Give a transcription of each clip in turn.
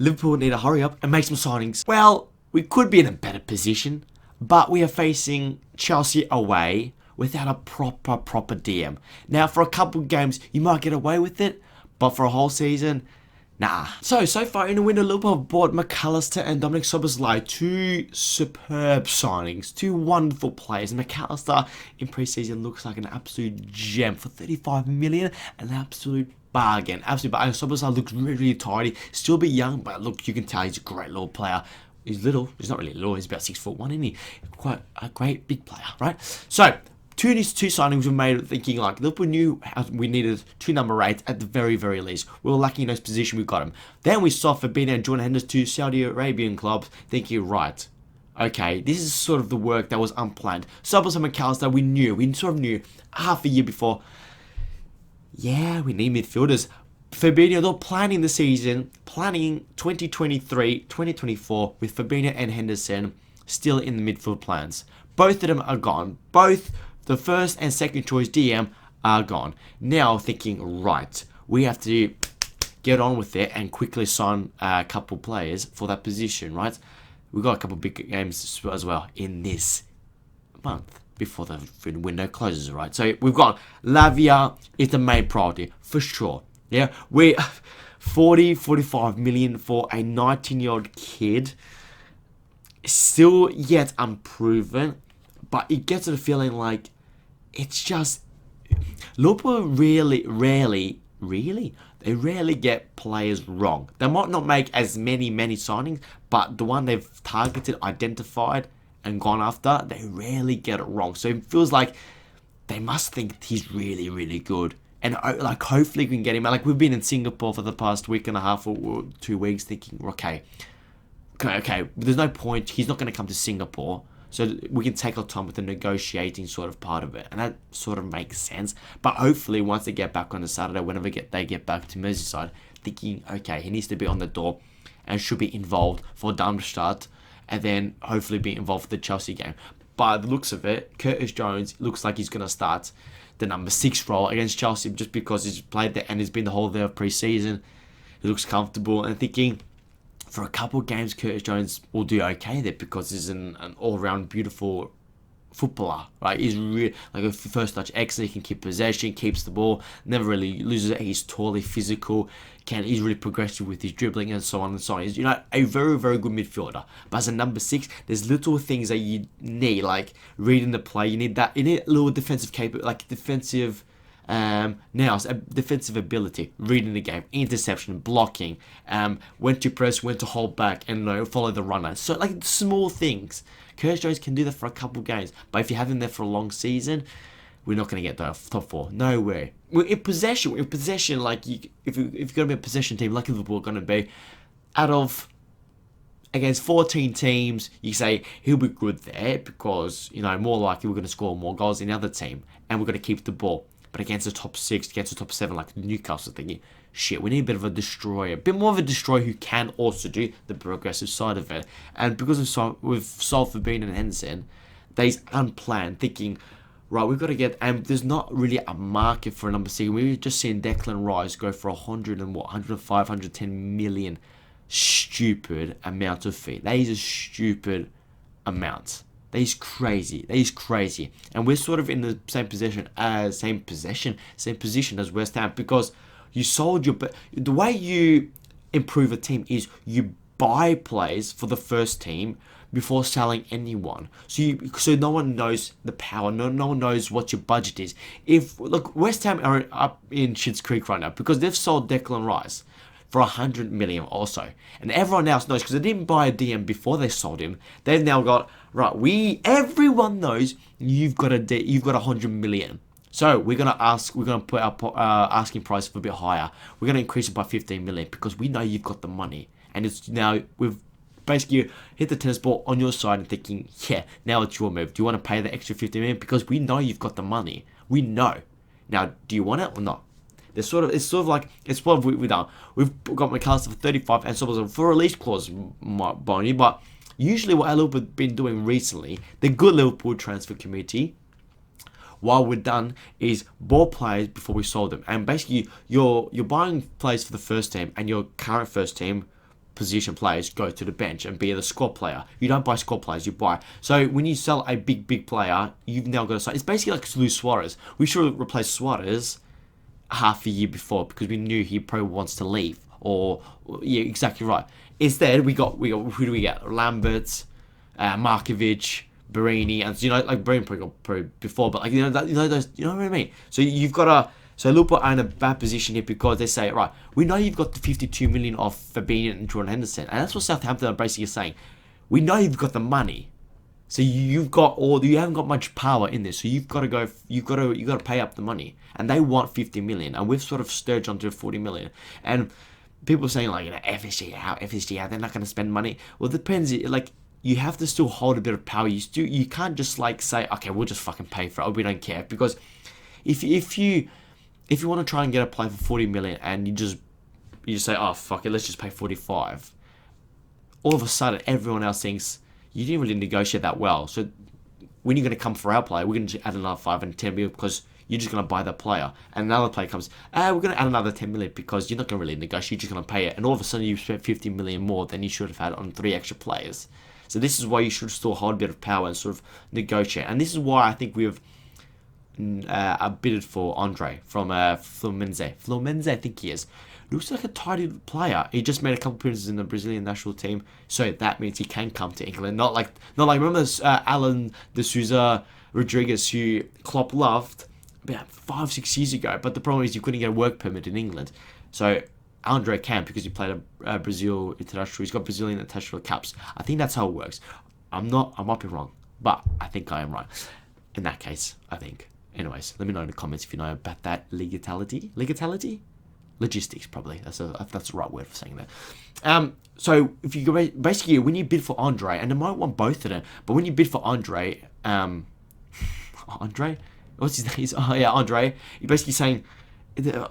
Liverpool need to hurry up and make some signings. Well, we could be in a better position, but we are facing Chelsea away without a proper DM. Now, for a couple games, you might get away with it, but for a whole season, nah. So far in the window, Liverpool have bought McAllister and Dominic Szoboszlai, two superb signings, two wonderful players. And McAllister in pre-season looks like an absolute gem for 35 million, an absolute bargain. Absolute bargain. Szoboszlai looks really tidy, still a bit young, but look, you can tell he's a great little player. He's little, he's not really little, he's about 6'1", isn't he? Quite a great big player, right? So, two signings were made thinking like Liverpool knew we needed 2 number 8s at the very least. We were lucky in those positions, we got them. Then we saw Fabinho and Jordan Henderson, 2 Saudi Arabian clubs, thinking, right, okay, this is sort of the work that was unplanned. Szoboszlai and McAllister, we sort of knew half a year before, yeah, we need midfielders. Fabinho, they're planning the season, planning 2023-2024 with Fabinho and Henderson still in the midfield plans. Both of them are gone. Both the first and second choice DM are gone. Now thinking, right, we have to get on with it and quickly sign a couple players for that position, right? We've got a couple big games as well in this month before the window closes, right? So we've got Lavia is the main priority, for sure. Yeah, we're 45 million for a 19-year-old kid. Still yet unproven, but it gets the feeling like it's just Liverpool rarely get players wrong. They might not make as many signings, but the one they've targeted, identified, and gone after, they rarely get it wrong. So it feels like they must think he's really good. And like hopefully we can get him out. Like we've been in Singapore for the past week and a half or 2 weeks thinking, okay, there's no point. He's not going to come to Singapore. So we can take our time with the negotiating sort of part of it. And that sort of makes sense. But hopefully once they get back on the Saturday, whenever they get back to Merseyside, thinking, okay, he needs to be on the door and should be involved for Darmstadt. And then hopefully be involved for the Chelsea game. By the looks of it, Curtis Jones looks like he's going to start the number 6 role against Chelsea just because he's played there and he's been the whole there of pre-season. He looks comfortable and thinking for a couple of games Curtis Jones will do okay there because he's an all-round beautiful footballer, right? He's really like a first touch excellent. He can keep possession, keeps the ball, never really loses it. He's tall, he's physical, he's really progressive with his dribbling and so on and so on. He's a very good midfielder. But as a number 6, there's little things that you need, like reading the play. You need a little defensive defensive defensive ability, reading the game, interception, blocking, when to press, when to hold back, and follow the runner. So like small things. Curtis Jones can do that for a couple games, but if you have him there for a long season, we're not going to get the top 4. No way. In possession, like if you're going to be a possession team, like Liverpool are going to be, against 14 teams, you say he'll be good there because more likely we're going to score more goals than the other team, and we're going to keep the ball. But against the top 6, against the top 7, like Newcastle, thinking, shit, we need a bit of a destroyer. A bit more of a destroyer who can also do the progressive side of it. And because we've solved Fabinho and Henderson, they's unplanned, thinking, right, we've got to get... And there's not really a market for a number 6. We've just seen Declan Rice go for 105, 110 million. Stupid amount of fee. That is a stupid amount. That is crazy. And we're sort of in the same position as West Ham because you sold the way you improve a team is you buy players for the first team before selling anyone. So no one knows the power. No one knows what your budget is. West Ham are up in Schitt's Creek right now because they've sold Declan Rice for 100 million also. And everyone else knows because they didn't buy a DM before they sold him. They've now got, right, everyone knows you've got 100 million. So we're going to put our asking price a bit higher. We're going to increase it by 15 million because we know you've got the money. And it's now, we've basically hit the tennis ball on your side and thinking, yeah, now it's your move. Do you want to pay the extra 15 million? Because we know you've got the money. We know. Now, do you want it or not? We've got McAllister for 35 and Szoboszlai for a release clause, Bonnie. But usually what Liverpool have been doing recently, the good Liverpool transfer committee, while we're done, is bought players before we sold them. And basically, you're buying players for the first team and your current first team position players go to the bench and be the squad player. You don't buy squad players, you buy. So when you sell a big player, you've now got to sign. It's basically like Luis Suarez. We should have replaced Suarez half a year before because we knew he probably wants to leave. Or yeah, exactly right. Instead, we got who do we get? Lambert, Markovic, Barini, and like Barini probably before, but like those, you know what I mean. So you've got to. So Liverpool are in a bad position here because they say, right, we know you've got the 52 million of Fabinho and Jordan Henderson, and that's what Southampton are basically saying. We know you've got the money, so you haven't got much power in this, so you've got to go, you got to pay up the money, and they want 50 million, and we've sort of sturged onto 40 million, and people are saying like, FSG out, they're not going to spend money. Well, it depends, like. You have to still hold a bit of power. You can't just like say, okay, we'll just fucking pay for it. We don't care, because if you want to try and get a player for 40 million and you just say, oh fuck it, let's just pay 45. All of a sudden, everyone else thinks you didn't really negotiate that well. So when you're going to come for our player, we're going to add another 5 and 10 million because you're just going to buy that player. And another player comes, we're going to add another 10 million because you're not going to really negotiate. You're just going to pay it. And all of a sudden, you've spent 50 million more than you should have had on 3 extra players. So this is why you should still hold a bit of power and sort of negotiate. And this is why I think we've bidded for Andre from Fluminense. Fluminense, I think he is. Looks like a tidy player. He just made a couple appearances in the Brazilian national team, so that means he can come to England. Not like remember Alan de Souza Rodriguez, who Klopp loved about 5-6 years ago. But the problem is you couldn't get a work permit in England. So Andre can, because he played a Brazil international. He's got Brazilian international caps. I think that's how it works. I might be wrong, but I think I am right. In that case, I think. Anyways, let me know in the comments if you know about that legality. Logistics, probably. That's the right word for saying that. So if you go, basically when you bid for Andre, and they might want both of them, but when you bid for Andre, Andre, what's his name? Oh yeah, Andre. You're basically saying,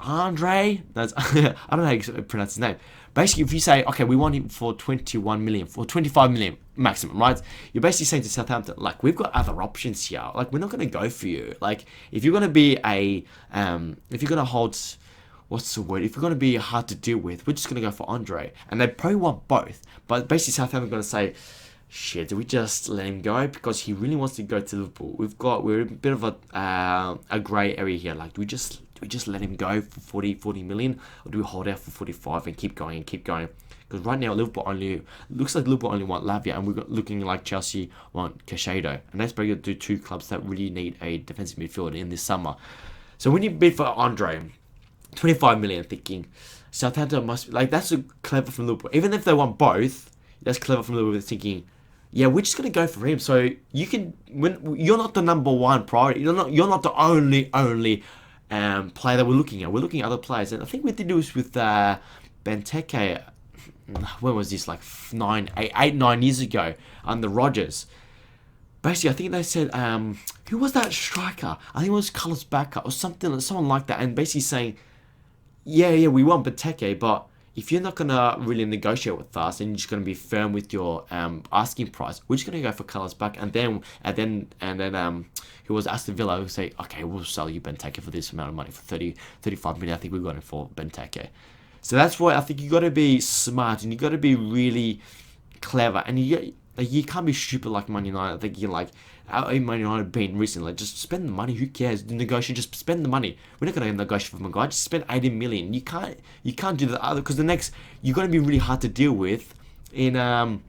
Andre. That's I don't know how you pronounce his name. Basically, if you say, okay, we want him for 21 million, for 25 million maximum, right? You're basically saying to Southampton, like, we've got other options here. Like, we're not going to go for you. Like, if you're going to be if you're going to hold, what's the word? If you're going to be hard to deal with, we're just going to go for Andre. And they probably want both. But basically, Southampton are going to say, shit, do we just let him go? Because he really wants to go to Liverpool. We're a bit of a grey area here. Like, do we just let him go for 40 million, or do we hold out for 45 and keep going? Because right now looks like Liverpool only want Lavia, and we're looking like Chelsea want Caicedo, and that's probably going to do 2 clubs that really need a defensive midfielder in this summer. So when you bid for Andre, 25 million, thinking Southampton must be like, that's clever from Liverpool. Even if they want both, that's clever from Liverpool, thinking, yeah, we're just gonna go for him. So you can, when you're not the number one priority, you're not the only player that we're looking at. We're looking at other players, and I think we did this with Benteke. When was this? Like 9 years ago under Rodgers. Basically, I think they said, who was that striker? I think it was Carlos Bacca or someone like that, and basically saying, yeah, we want Benteke, but if you're not gonna really negotiate with us and you're just gonna be firm with your asking price, we're just gonna go for Carlos back, and then who was Aston Villa who say, okay, we'll sell you Benteke for this amount of money, for 35 million. I think we got it for Benteke. So that's why I think you got to be smart and you got to be really clever, and you can't be stupid like Man United. I think you're like, how Man United been recently? Like, just spend the money. Who cares? Negotiate. Just spend the money. We're not gonna negotiate for Maguire. Just spend 80 million. You can't do the other, because the next you're gonna be really hard to deal with in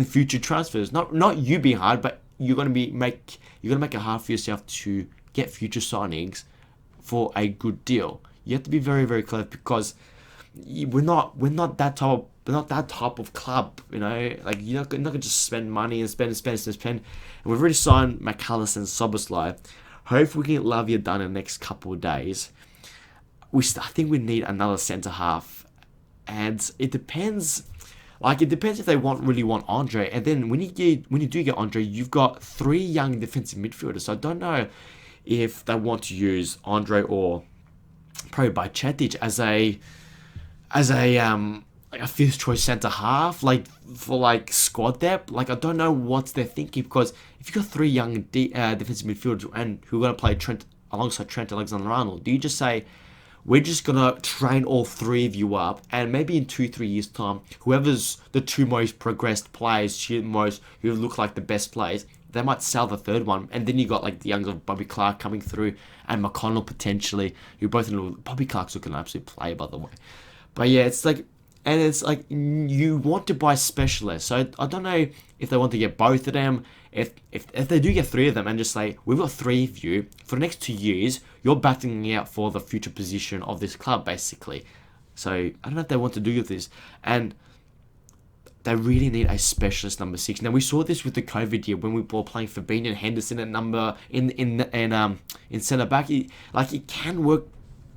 future transfers. Not you being hard, but you're gonna make it hard for yourself to get future signings for a good deal. You have to be very, very clever, because we're not that type of club, you know. Like, you're not gonna just spend money and spend. And we've already signed McAllister and Szoboszlai. Hopefully we can get Lavia done in the next couple of days. I think we need another centre half, and it depends. Like, it depends if they really want Andre. And then when you do get Andre, you've got 3 young defensive midfielders. So I don't know if they want to use Andre or probably Bajcetic as a fifth choice centre half, like for like squad depth. Like, I don't know what they're thinking, because if you've got 3 young defensive midfielders and who are going to play alongside Trent Alexander-Arnold, do you just say, we're just gonna train all three of you up, and maybe in 2-3 years time, whoever's the two most progressed players, who look like the best players, they might sell the third one, and then you got like the younger Bobby Clark coming through, and McConnell potentially, who both know Bobby Clark's looking an absolute player, by the way. But yeah, it's like, and it's like you want to buy specialists. So I don't know if they want to get both of them. If they do get three of them and just say, we've got three of you for the next 2 years, you're battling out for the future position of this club, basically. So I don't know if they want to do this, and they really need a specialist number 6. Now we saw this with the COVID year when we were playing Fabinho and Henderson at number in centre back. It can work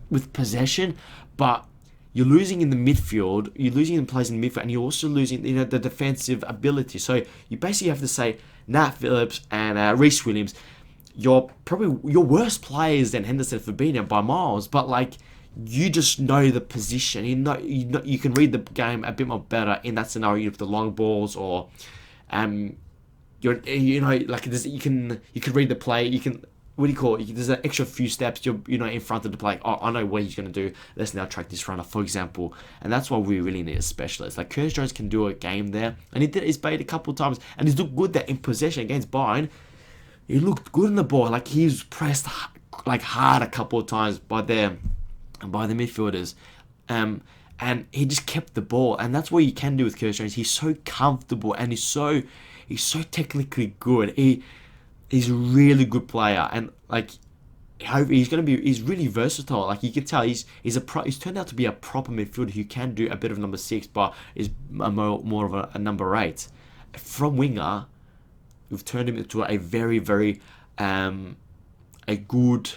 with possession, but you're losing in the midfield. You're losing in players in the midfield, and you're also losing the defensive ability. So you basically have to say Nat Phillips and Reece Williams, you're probably your worst players than Henderson and Fabinho by miles, but like you just know the position. You can read the game a bit more better in that scenario with the long balls, or you can read the play. You can, what do you call it? There's an extra few steps. You're in front of the play. Oh, I know what he's going to do. Let's now track this runner, for example. And that's why we really need a specialist. Like Curtis Jones can do a game there, and he did his bait a couple of times, and he's looked good there in possession against Bayern. He looked good in the ball. Like he was pressed like hard a couple of times by the midfielders, and he just kept the ball. And that's what you can do with Curtis Jones. He's so comfortable, and he's so technically good. He's a really good player, and like he's really versatile. Like you can tell he's turned out to be a proper midfielder who can do a bit of number 6, but is more of a number 8. From winger, we've turned him into a very, very a good,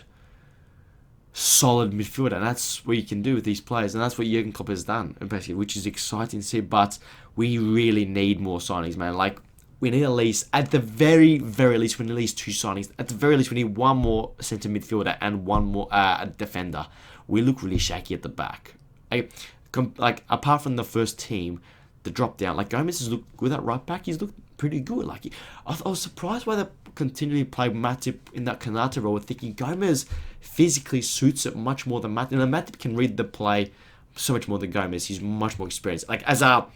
solid midfielder, and that's what you can do with these players, and that's what Jurgen Klopp has done, basically, which is exciting to see. But we really need more signings, man. Like we need at least, at the very, very least, we need at least 2 signings. At the very least, we need one more centre midfielder and one more defender. We look really shaky at the back. Like apart from the first team, the drop down, like Gomez has looked good at right back. He's looked pretty good. Like I was surprised why they continually played Matip in that Konate role, thinking Gomez physically suits it much more than Matip. And Matip can read the play so much more than Gomez. He's much more experienced. Like as a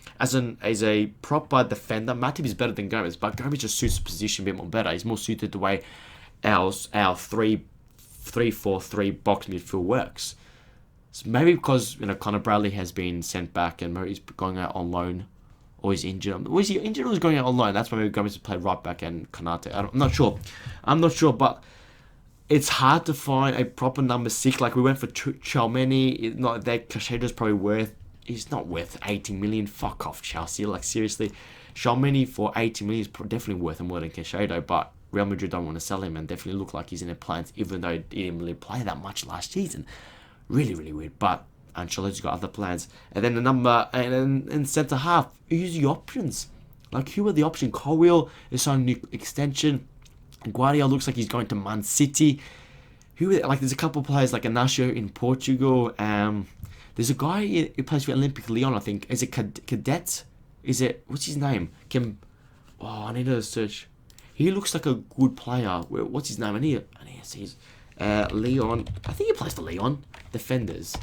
proper defender, Matip is better than Gomez, but Gomez just suits the position a bit more better. He's more suited the way our 3-4-3 box midfield works. So maybe because Conor Bradley has been sent back and he's going out on loan, or he's injured. Was he injured or was going out on loan? That's why maybe Gomez play right back and Konate. I'm not sure, but it's hard to find a proper number 6. Like we went for Chalmeni. Not that Cachedo's probably he's not worth 80 million. Fuck off, Chelsea. Like seriously, Chalmeni for 80 million is definitely worth more than Cachedo, but Real Madrid don't want to sell him and definitely look like he's in their plans, even though he didn't really play that much last season. Really, really weird. But Ancelotti's got other plans. And then in centre half, who's the options? Like who are the options? Colwill is signing a new extension. Guardiola looks like he's going to Man City. There's a couple of players like Inacio in Portugal. There's a guy who plays for Olympic Lyon, I think. Is it Cadet? What's his name? I need to search. He looks like a good player. What's his name? I need to see his Lyon. I think he plays for Lyon Defenders.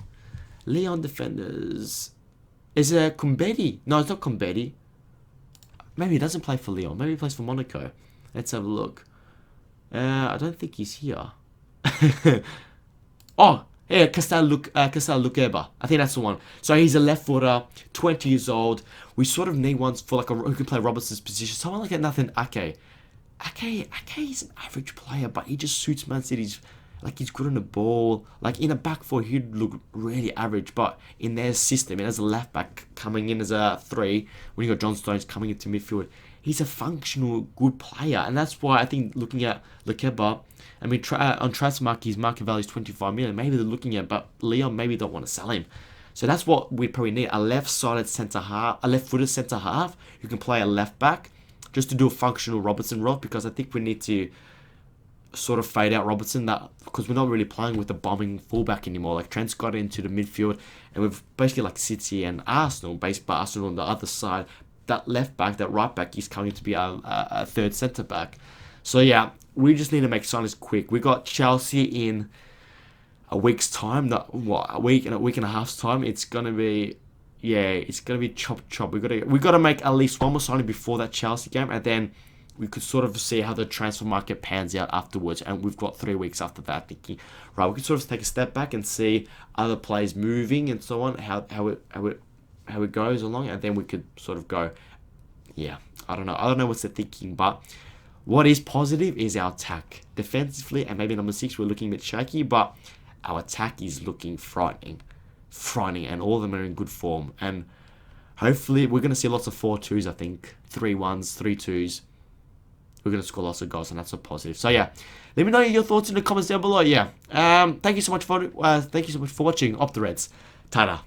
Lyon Defenders. Is it Kumbetti? No, it's not Kumbetti. Maybe he doesn't play for Lyon. Maybe he plays for Monaco. Let's have a look. I don't think he's here. Castel Lukeba. I think that's the one. So he's a left footer, 20 years old. We sort of need ones for who can play Robertson's position. Someone like Nathan Ake. Ake is an average player, but he just suits Man City's. Like he's good on the ball. Like in a back four, he'd look really average. But in their system, and as a left back coming in as a 3, when you got John Stones coming into midfield, he's a functional, good player, and that's why I think looking at Lukeba, I mean, on Transfermarkt, his market value is 25 million. Maybe they're looking at, but Leon maybe don't want to sell him. So that's what we probably need: a left-sided centre half, a left-footed centre half who can play a left back, just to do a functional Robertson role. Because I think we need to sort of fade out Robertson, because we're not really playing with the bombing fullback anymore. Like Trent's got into the midfield, and we've basically like City and Arsenal, based by Arsenal on the other side. That left back, that right back is coming to be a third centre back. So yeah, we just need to make signings quick. We got Chelsea in a week's time, a week and a half's time, it's gonna be, yeah, it's gonna be chop chop. We gotta make at least one more signing before that Chelsea game, and then we could sort of see how the transfer market pans out afterwards. And we've got 3 weeks after that, thinking, right, we could sort of take a step back and see other players moving and so on, how it goes along, and then we could sort of go, yeah, I don't know what's the thinking, but what is positive is our attack. Defensively, and maybe number 6, we're looking a bit shaky, but our attack is looking frightening, and all of them are in good form. And hopefully, we're going to see lots of 4-2s, I think, 3-1s, 3-2s. We're going to score lots of goals, and that's a positive. So, yeah, let me know your thoughts in the comments down below. Yeah, thank you so much for watching. Up the Reds. Ta-da.